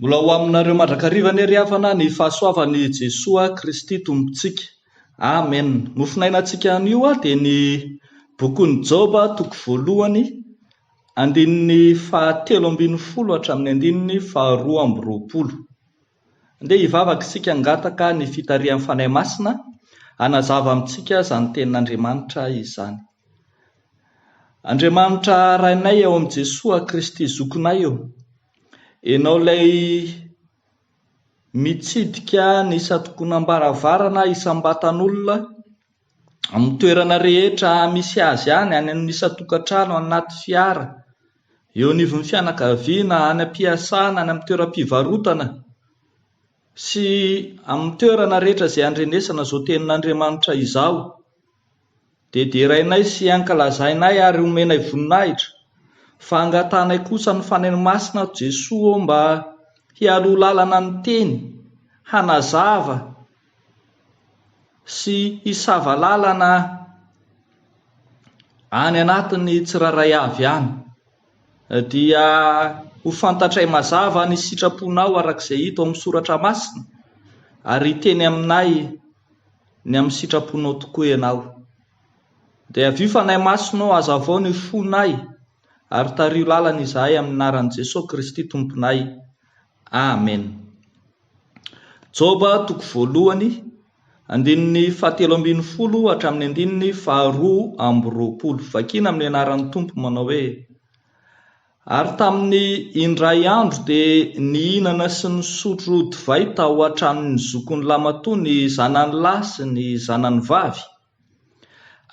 Mbola ho aminareo mandrakarivany ery havana ny fahasoavan'i Jesoa Kristy tompontsika. Amen. Mofinainantsika an'io dia ny bokin'ny Joba toko voalohany andininy 7:20 hatramin'ny andininy 2:20. Andeha hivavaka isika angataka ny fitarian'ny fanahy masina, hanazava amintsika izany tenin'Andriamanitra izany. Andriamanitra rainay ao amin'i Jesoa Kristy zokinay eo. Ianao ilay mitsidika ny isatokonam-baravarana isam-batan'olona amin'ny toerana rehetra misy azy any amin'ny isatokantrano anaty fiara, eo anivon'ny fianakaviana, any am-piasana, any amin'ny toeram-pivarotana sy amin'ny toerana rehetra izay andrenesana izao tenin'Andriamanitra izao, dia derainay sy ankalazainay ary omenay voninahitra fa angatanay kosa ny fanahy masina Jesoa mba hialoha lalana ny teny, hanazava sy hisava lalana any anatin'ny tsiraray avy any, dia ho fantatray mazava ny sitraponao arak'izay hita ao amin'ny soratra masina, ary teny aminay ny amin'ny sitraponao tokoa ianao. Dia avy io fanahy masinao hazavao ny fonay ary tario lalana izahay amin'ny anaran'i Jesosy Kristy tomponay. Amen. Joba toko voalohany andininy 7:20 hatramin'ny andininy 2:20. Vakina amin'ny anaran'ny Tompo manao hoe: ary tamin'ny indray andro dia nihinana sy nisotro divay tao an-tranon'ny zokon'ny lamatoa ny zanany lahy sy ny zanany vavy.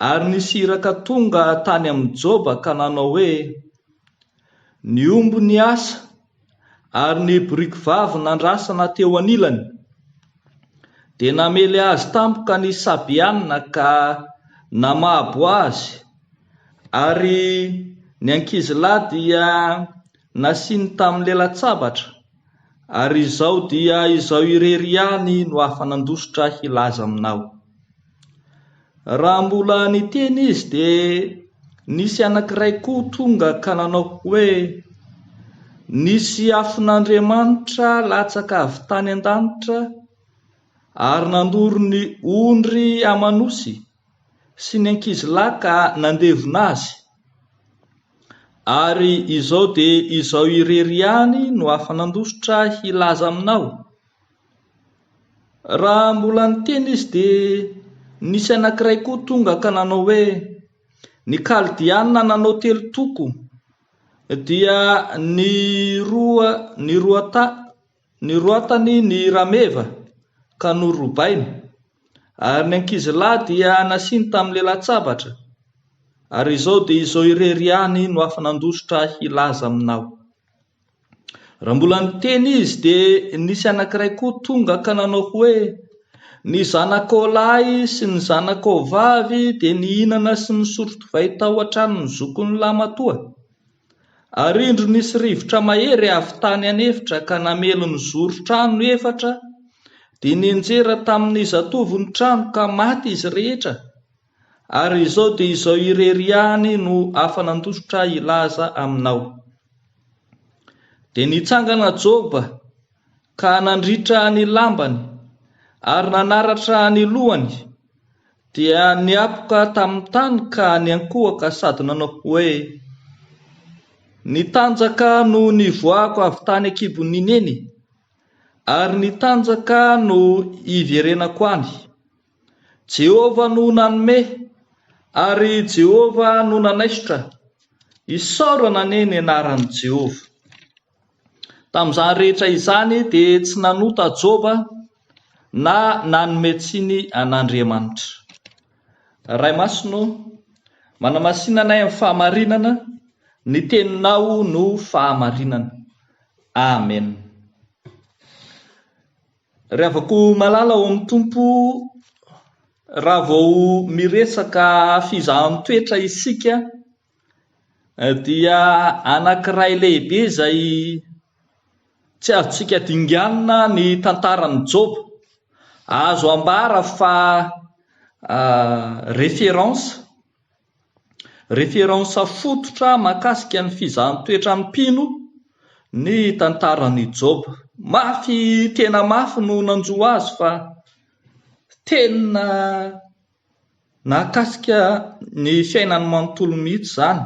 Ary nisy iraka tonga tany amin'ny Joba ka nanao hoe: ny omby ny asa ary ny biriky vavy nandrasana teo anilany. Dia namely azy tampoka ny sabianina ka namabo azy, ary ny ankizilahy dia nasiany tamin'ny lela-tsabatra, ary izao dia izao irery ihany no afa-nandositra hilaza aminao. Raha mbola niteny izy dia nisy anankiray koa tonga ka nanao hoe: nisy afon'Andriamanitra latsaka avy tany an-danitra ary nandoro ny ondry amanosy sy ny ankizilahy ka nandevona azy, ary izao dia izao irery ihany no afa-nandositra hilaza aminao. Raha mbola niteny izy dia nisy anankiray koa tonga ka nanao hoe: ny Kaldiana nanao telo toko, dia ny roatany ny rameva ka norobaina, ary ny ankizilahy dia nasiany tamin'ny lela-tsabatra, ary izao dia izao irery ihany no afa-nandositra hilaza aminao. Raha mbola niteny izy dia nisy anankiray koa tonga ka nanao hoe: ny zanakao lahy sy ny zanakao vavy dia nihinana sy nisotro divay tao an-tranon'ny zokon'ny lamatoa, ary indro nisy rivotra mahery avy tany anefitra ka namely ny zoron-trano efatra, dia nianjera tamin'ny zatoviny trano ka maty izy rehetra, ary izao dia izao irery ihany no afa-nandositra hilaza aminao. Dia nitsangana Joba ka nandritra ny lambany ary nanaratra ny lohany, dia niapoka tamin'ny tany ka niankohaka sady nanao hoe: ny tanjaka no nivoahako avy tany an-kibon'ny neny, ary ny tanjaka no iverenako any. Jehova no nanome, ary Jehova no nanaisotra, isaorana anie ny anaran'i Jehova. Tamin'izany rehetra izany dia tsy nanota Joba na nanome tsiny an'Andriamanitra. Ray masino, manamasinanay amin'ny fahamarinana, ny teninao no fahamarinana. Amen. Rehavako malala ao amin'ny Tompo, raha vao miresaka fizahan'ny toetra isika, dia anankiray lehibe izay tsy azontsika dinganina ny tantaran'i Joba. Azo ambara fa referensa fototra mahakasika ny fizahan'ny toetra mpino ny tantaran'i Joba. Mafy, tena mafy no nanjoa azy fa tena nakasika ny fiainany manontolo mihitsy zany.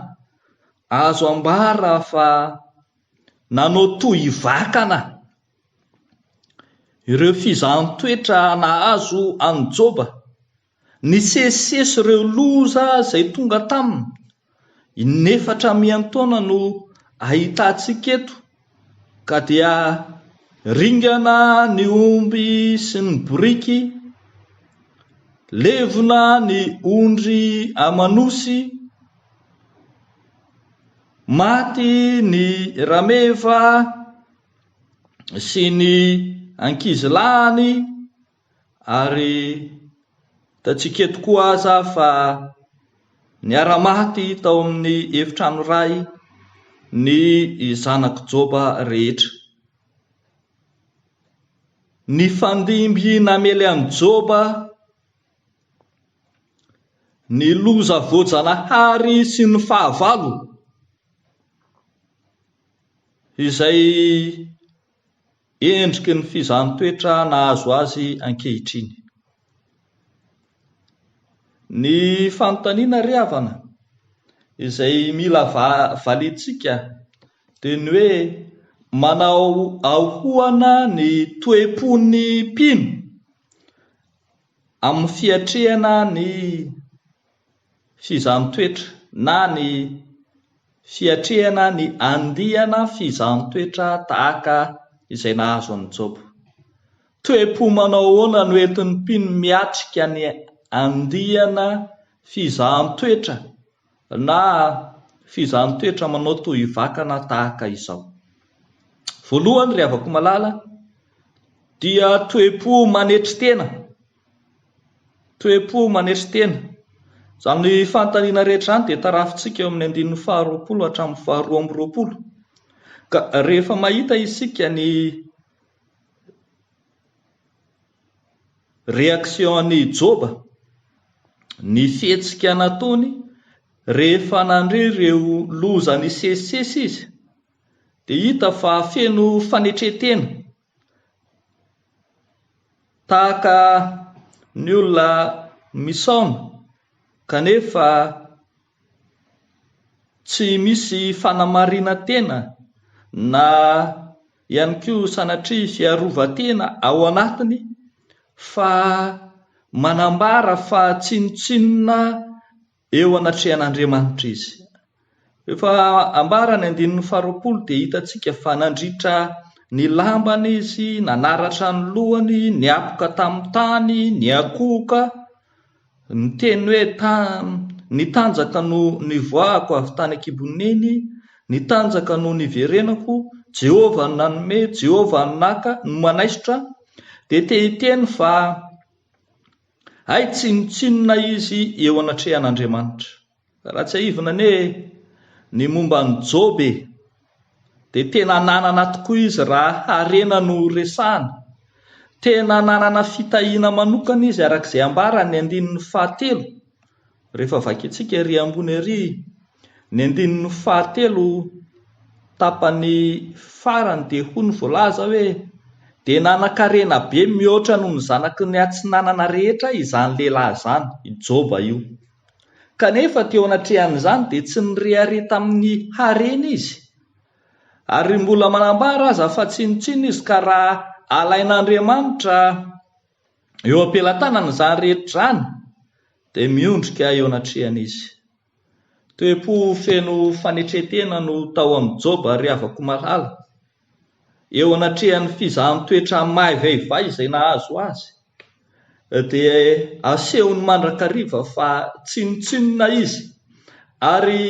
Azo ambara fa nanao toy ivakana ireo fizahan-toetra nahazo an'i Joba, ny sesisesy ireo loza izay tonga taminy. 400 taona no ahitantsika eto, ka dia ringana ny omby sy ny boriky, levona ny ondry amanosy, maty ny rameva sy ny ankizilahany, ary tatsika eto koa aza fa niara-maty tao amin'ny efitrano ray ny zanak' Joba rehetra. Ny fandimby namely an'i Joba, ny loza voajanahary sy ny fahavalo izay endriky ny fizahan-toetra nahazo azy ankehitriny. Ny fanontaniana ry havana izay mila valitsika dia ny hoe manao ahoana ny toe-pony mpino amin'ny fiatrehana ny fizahan-toetra na ny fiatrehana ny andihana fizahan-toetra tahaka izay nahazo an'i Joba. Toe-po manao ahoana no entin'ny mpino miatrika ny andihana fizahan-toetra na fizahan-toetra manao toy ivakana tahaka izao? Voalohany ry havako malala dia toe-po manetry tena. Toe-po manetry tena. Izany fanontaniana rehetra izany dia tarafintsika eo amin'ny 20 hatramin'ny 20. Ka rehefa mahita isika ny reaksion'i Joba, ny fihetsika nataony rehefa nandre ireo loza ny sesisesy izy, dia hita fa feno fanetretena tahaka ny olona misaona, kanefa tsy misy fanamarina tena na ihany koa sanatria fiarovan-tena ao anatiny, fa manambara fa tsinotsinona eo anatrehan'Andriamanitra izy. Efa ambara ny 20 dia hitantsika fa nandritra ny lambany izy, nanaratra ny lohany, niapoka tamin'ny tany, niakohoka, ny teny hoe nitanjaka no nivoahako avy tany an-kiboniny, nitanjaka no niverenako, Jehova no nanome, Jehova no naka no manaisotra. Dia tehiteny fa hay tsinotsinona izy eo anatrehan'Andriamanitra. Raha tsy haivina ne ny momba ny Joba dia tena nanana tokoa izy raha harena no resahana. Tena nanana fitahiana manokana izy arak'izay ambara ny 7. Rehefa vakintsika ery ambony ery, ny 7 tapany farany dia hoy ny voalaza hoe dia nanan-karena be mihoatra noho ny zanaky ny atsinanana rehetra izany lehilahy izany, i Joba io. Kanefa teo anatrehan'izany dia tsy nirehare tamin'ny harena izy, ary mbola manambara aza fa tsinotsinona izy, ka raha alain'Andriamanitra eo ampelantanana izany rehetra izany dia miondrika eo anatrehan'izy. Toe-po feno fanetretena no tao amin'ny Joba ry havako malala, eo anatrehan'ny fizahan-toetra mahivaivay izay nahazo azy, dia asehony mandrakariva fa tsinotsinona izy, ary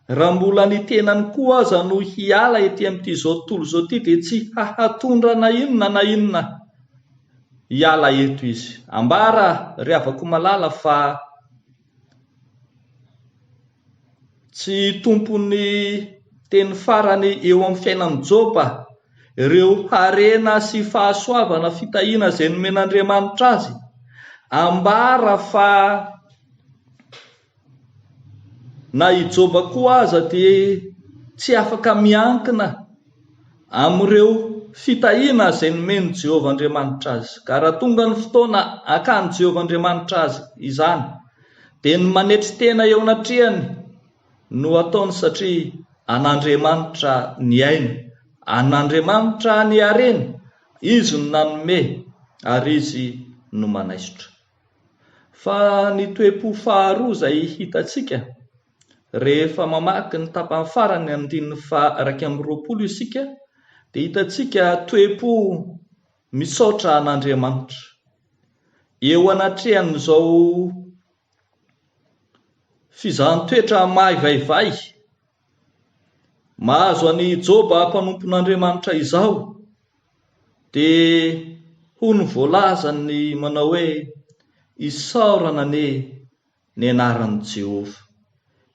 raha mbola ny tenany koa aza no hiala ety amin'ity zao tontolo zao ity dia tsy hahatondra na inona hiala eto izy. Ambara ry havako malala fa tsy tompony teny farany eo amin'ny fiainan'i Joba ireo harena sy fahasoavana fitahiana izay nomen'Andriamanitra azy. Ambara fa na i Joba koa aza dia tsy afaka miankina amin'ireo fitahiana izay nomeny Jehovah Andriamanitra azy. Ka raha tonga ny fotoana akany Jehovah Andriamanitra azy izany, dia ny manetry tena eo anatrehany no ataony, satria an'Andriamanitra ny aina, an'Andriamanitra ny harena, izy no nanome ary izy no manaisotra. Fa ny toe-po faharoa izay hitantsika rehefa mamaky ny tapany farany amin'ny andininy 220 isika, dia hitantsika toe-po misaotra an'Andriamanitra. Eo anatrehan'izao fizahantsoetra mahivaivay mahazo any Joba mpanompon'Andriamanitra izao, dia hono voalaza ny manao hoe isaorana ny anaran'i Jehovah,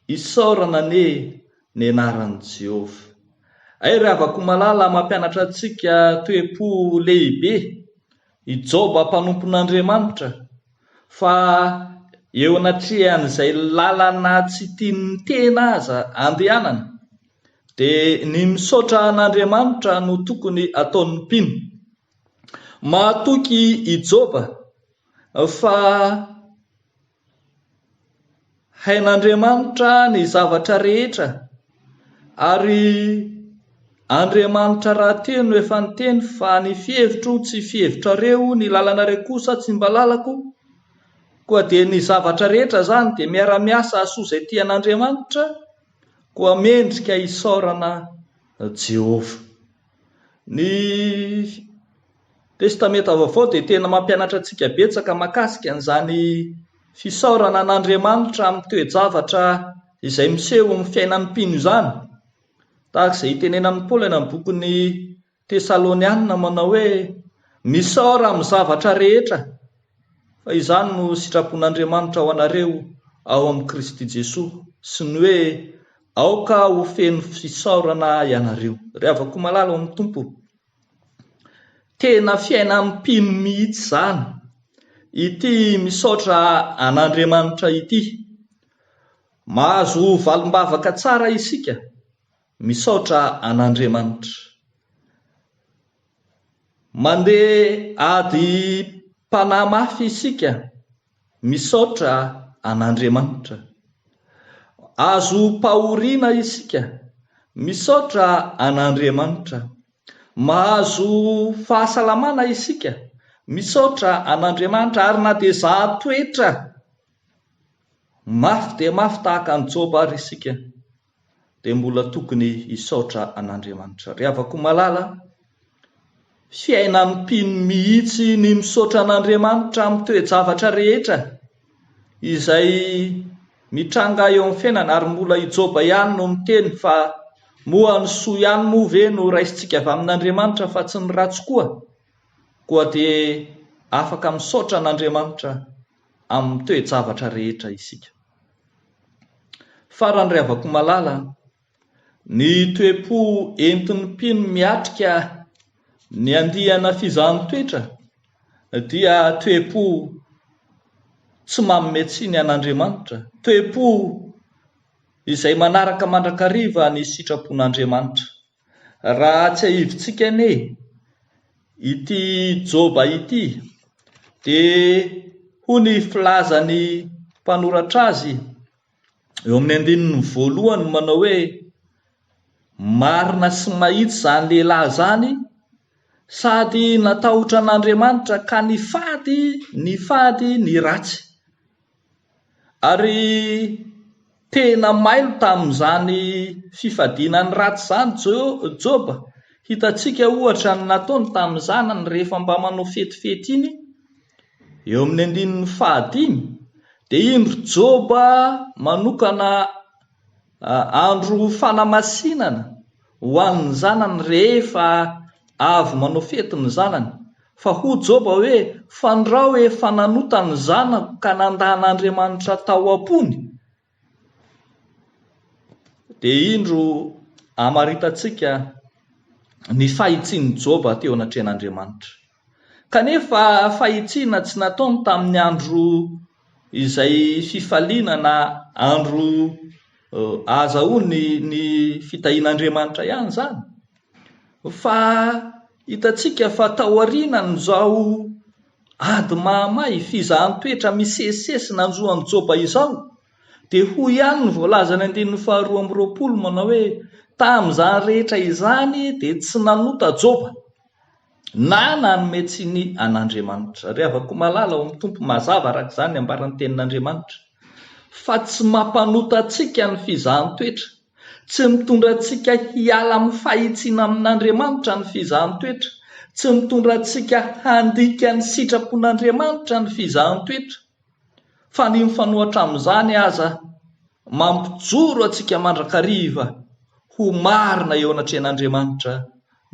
isaorana ny anaran'i Jehovah. Ay raha avako malala mampianatra antsika toe-po lehibe i Joba mpanompon'Andriamanitra, fa eo anatrehan'izay lalana tsy tian'ny tena aza andehanana, dia ny misaotra an'Andriamanitra no tokony ataon'ny mpino. Mahatoky i Joba fa hain'Andriamanitra ny zavatra rehetra, ary Andriamanitra raha teny no efa niteny fa ny fihevitro tsy fihevitrareo, ny lalanareo kosa tsy mba lalako, koa dia ny zavatra rehetra zany dia miara-miasa asoa izay tian'Andriamanitra, koa mendrika isaorana Jehovah. Ny testamenta vaovao dia tena mampianatra antsika betsaka mahakasika an'izany fisaorana an'Andriamanitra amin'ny toe-javatra izay miseho amin'ny fiainan'ny mpino izany, tahaka izay itenenan'ny Paoly amin'ny bokin'ny Tesaloniana manao hoe misaora amin'ny zavatra rehetra, fa izany no sitrapon'Andriamanitra ho anareo ao amin'ny Kristy Jesosy, sy ny hoe aoka ho feno fisaorana ianareo. Rehavako malala ao amin'ny Tompo, tena fiainan'ny mpino mihitsy izany ity misaotra an'Andriamanitra ity. Mahazo valim-bavaka tsara isika misaotra an'Andriamanitra. Mandeha ady mpanahy mafy isika misaotra an'Andriamanitra. Azo pahoriana isika misaotra an'Andriamanitra. Mahazo fahasalamana isika misaotra an'Andriamanitra. Ary na dia zahatoetra mafy dia mafy tahaka ny Joba ary isika, dia mbola tokony hisaotra an'Andriamanitra. Rehavako malala, fiainan'ny mpino mihitsy ny misaotra an'Andriamanitra amin'ny toe-javatra rehetra izay mitranga eo amin'ny fiainana. Ary mbola i Joba ihany no miteny fa moa ny soa ihany moa ve no raisintsika avy amin'Andriamanitra fa tsy ny ratsy koa dia afaka misaotra an'Andriamanitra amin'ny toe-javatra rehetra isika. Farany rehavako malala, ny toe-po entin'ny mpino miatrika ny andihana fizahantsoetra dia toe-po tsy manome tsiny an'Andriamanitra, toe-po izay manaraka mandrakariva ny sitrapon'Andriamanitra. Raha tsy ahivitsika ity Joba ity, dia hoy ny filazany mpanoratra azy eo amin'ny andininy 1 manao hoe marina sy mahitsy zany lehilahy zany, sady natahotra an'Andriamanitra ka nifady ny ratsy, ary tena mailo tamin'izany fifadiana ny ratsy zany Joba. Hitantsika ohatra ny nataony tamin'izany rehefa mba manao fetifety iny eo amin'ny andininy 5, dia indro Joba manokana andro fanamasinana ho an'ny zanany rehefa avy manao fety ny zanany. Fa ho Joba hoe fandrao efa nanota ny zanako ka nandahan'Andriamanitra tao am-pony, dia indro amaritantsika ny fahitsian'i Joba teo anatrehan'Andriamanitra. Kanefa fahitsiana tsy nataony tamin'ny andro izay fifaliana na andro azahoany ny fitahian'Andriamanitra ihany zany, fa hitantsika fa taorianany zao ady mahamay fizahany-toetra misesisesy nanjoany Joba izao dia hoy ihany ny voalaza ny 12:20 manao hoe tamin'izany rehetra izany dia tsy nanota Joba na nanometsy ny an'Andriamanitra. Ry havako malala ao amin'ny tompo mazava araka izany ambaran'ny tenin'Andriamanitra fa tsy mampanota antsika ny fizahany-toetra, tsy mitondra antsika hiala amin'ny fahitsiana amin'Andriamanitra ny fizahany-toetra, tsy mitondra antsika handika ny sitrapon'Andriamanitra ny fizahany-toetra, fa ny mifanohatra amin'izany aza mampijoro antsika mandrakariva ho marina eo anatrehan'Andriamanitra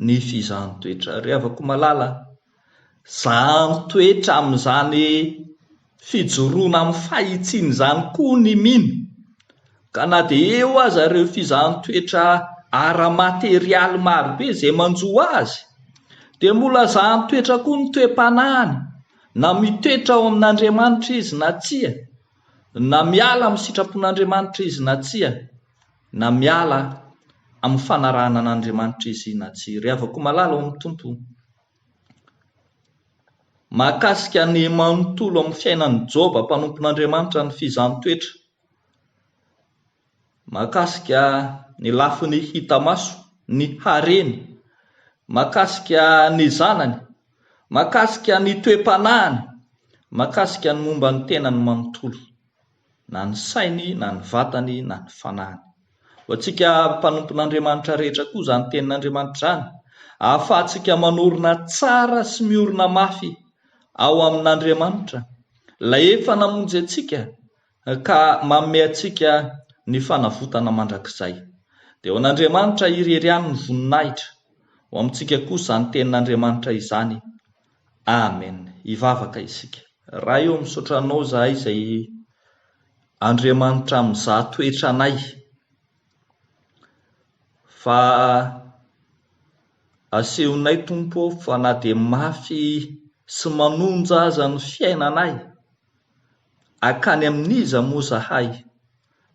ny fizahany-toetra. Ry havako malala, izany toetra amin'izany fijoroana amin'ny fahitsiana izany koa ny mino, ka na dia eo aza ireo fizahany-toetra ara-materialy marobe izay manjoa azy, dia mbola izany toetra koa ny toe-panahiny, na mitoetra ao amin'Andriamanitra izy na tsia, na miala amin'ny sitrapon'Andriamanitra izy na tsia, na miala amin'ny fanarahana an'Andriamanitra izy na tsia. Ry havako malala ao amin'ny tompo, mahakasika ny manontolo amin'ny fiainan'ny Joba mpanompon'Andriamanitra ny fizahany-toetra, mahakasika ny lafiny hita maso, ny hareny, mahakasika ny zanany, mahakasika ny toe-panahiny, mahakasika ny momba ny tenany manontolo, na ny sainy, na ny vatany, na ny fanahiny. Ho antsika mpanompon'Andriamanitra rehetra koa izany tenin'Andriamanitra izany, ahafahantsika manorina tsara sy miorina mafy ao amin'Andriamanitra, ilay efa namonjy antsika ka manome antsika ny fanavotana mandrakizay. Dia ho an'Andriamanitra irery ihany ny voninahitra ho amintsika kosa ny tenin'Andriamanitra izany. Amen. Hivavaka isika. Raha eo misaotra anao zahay izay Andriamanitra mizaha toetra anay, fa asehonay Tompo fa na dia mafy sy manonja aza ny fiainanay, akany amin'iza moa zahay,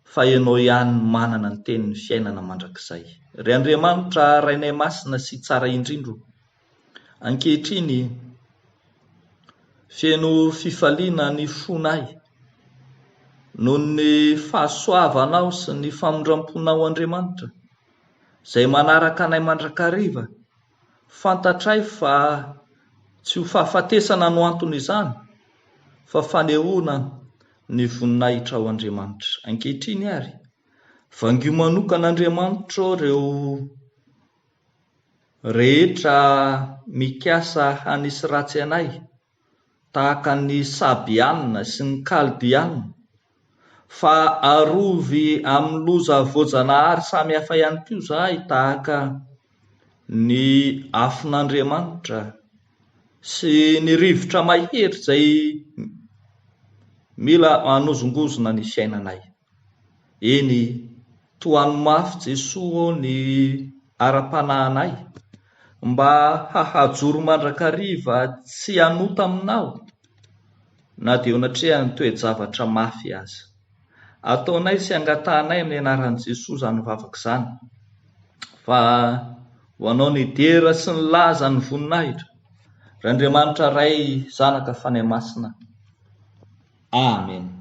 fa ianao ihany manana ny tenin'ny fiainana mandrakizay. Ry Andriamanitra rainay masina sy tsara indrindro, ankehitriny feno fifaliana ny fonay noho ny fahasoavanao sy ny famondram-ponao Andriamanitra izay manaraka anay mandrakariva. Fantatray fa tsy ho fahafatesana no antony izany, fa fanehoana ny voninahitra ao Andriamanitra. Ankehitriny ary vangio manokan'Andriamanitra ireo rehetra mikasa hanisy ratsy anay, tahaka ny Sabianina sy ny Kaldianina, fa arovy amin'ny loza voajanahary samy hafa ihany koa zahay, tahaka ny afon'Andriamanitra sy ny rivotra mahery izay mila hanozongozona ny fiainanay. Eny, toany mafy Jesosy ny ara-panahinay mba hahajoro mandrakariva tsy hanota aminao, na dia anatrehany toe-javatra mafy aza. Ataonay sy angatahanay amin'ny anaran'i Jesosy izany vavaka izany, fa ho anao ny dera sy ny laza ny voninahitra, ry Andriamanitra ray, zanaka fanay masina. Amen.